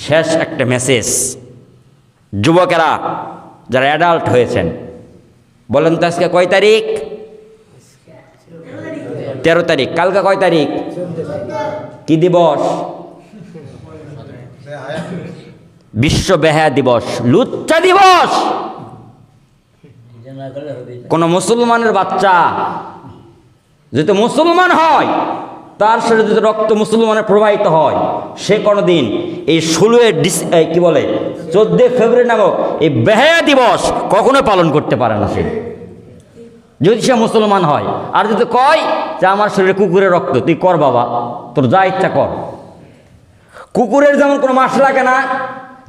শেষ একটা মেসেজ, যুবকেরা যারা অ্যাডাল্ট হয়েছেন, বলেন তো আজকে কয় তারিখ? 13 তারিখ। কালকে কয় তারিখ? কি দিবস? বিশ্ব বেহায়া দিবস, লুচ্চা দিবস। কোন মুসলমানের বাচ্চা যদি মুসলমান হয়, তার সাথে যদি রক্ত মুসলমানের প্রবাহিত হয়, সে কোনোদিন এই 14 ফেব্রুয়ারি নামক এই বেহায়া দিবস কখনো পালন করতে পারে না সে, যদি সে মুসলমান হয়। আর যদি কয় যে আমার শরীরে কুকুরের রক্ত, তুই কর বাবা, তোর যা ইচ্ছা কর। কুকুরের যেমন কোনো মাস লাগে না,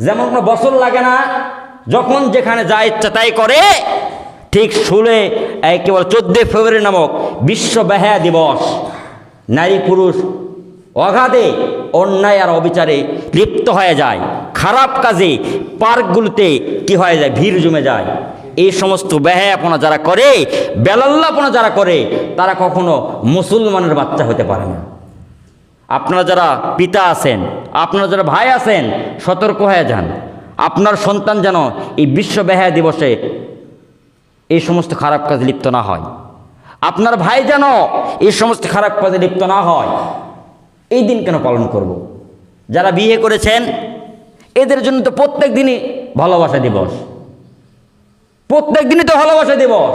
যেমন কোনো বছর লাগে না, যখন যেখানে যা ইচ্ছা তাই করে, ঠিক 14 ফেব্রুয়ারি নামক বিশ্ব বেহায়া দিবস নারী পুরুষ অগাধে অন্যায় আর অবিচারে লিপ্ত হয়ে যায়, খারাপ কাজে পার্কগুলোতে কি হয়ে যায়, ভিড় জমে যায়। এই সমস্ত বেহায়াপনা যারা করে, বেলাল্লাপনা যারা করে, তারা কখনো মুসলমানের বাচ্চা হতে পারে না। আপনারা যারা পিতা আছেন, আপনারা যারা ভাই আছেন, সতর্ক হয়ে যান। আপনার সন্তান যেন এই বিশ্ব বেহায়া দিবসে এই সমস্ত খারাপ কাজে লিপ্ত না হয়। আপনার ভাই যেন এই সমস্ত খারাপ কাজে লিপ্ত না হয়। এই দিন কেন পালন করব? যারা বিয়ে করেছেন এদের জন্য তো প্রত্যেক দিনই ভালোবাসা দিবস, প্রত্যেক দিনই তো ভালোবাসা দিবস।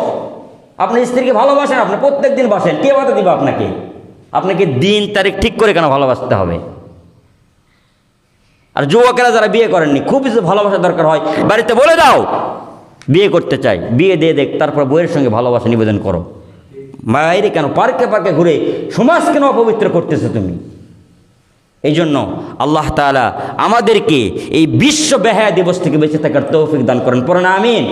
আপনি স্ত্রীকে ভালোবাসেন, আপনি প্রত্যেক দিন বাসেন, কে বাধা দিবে আপনাকে? আপনাকে দিন তারিখ ঠিক করে কেন ভালোবাসতে হবে? আর যুবকেরা যারা বিয়ে করেননি, খুব কিছু ভালোবাসা দরকার হয়, বাড়িতে বলে দাও বিয়ে করতে চাই, বিয়ে দিয়ে দেখ, তারপর বইয়ের সঙ্গে ভালোবাসা নিবেদন করো। বাইরে কেন পার্কে পার্কে ঘুরে সমাজ কেন অপবিত্র করতেছো তুমি? এই জন্য আল্লাহ তাআলা আমাদেরকে এই বিশ্ব বেহায়া দিবস থেকে বেঁচে থাকার তৌফিক দান করেন। পড়েন আমিন।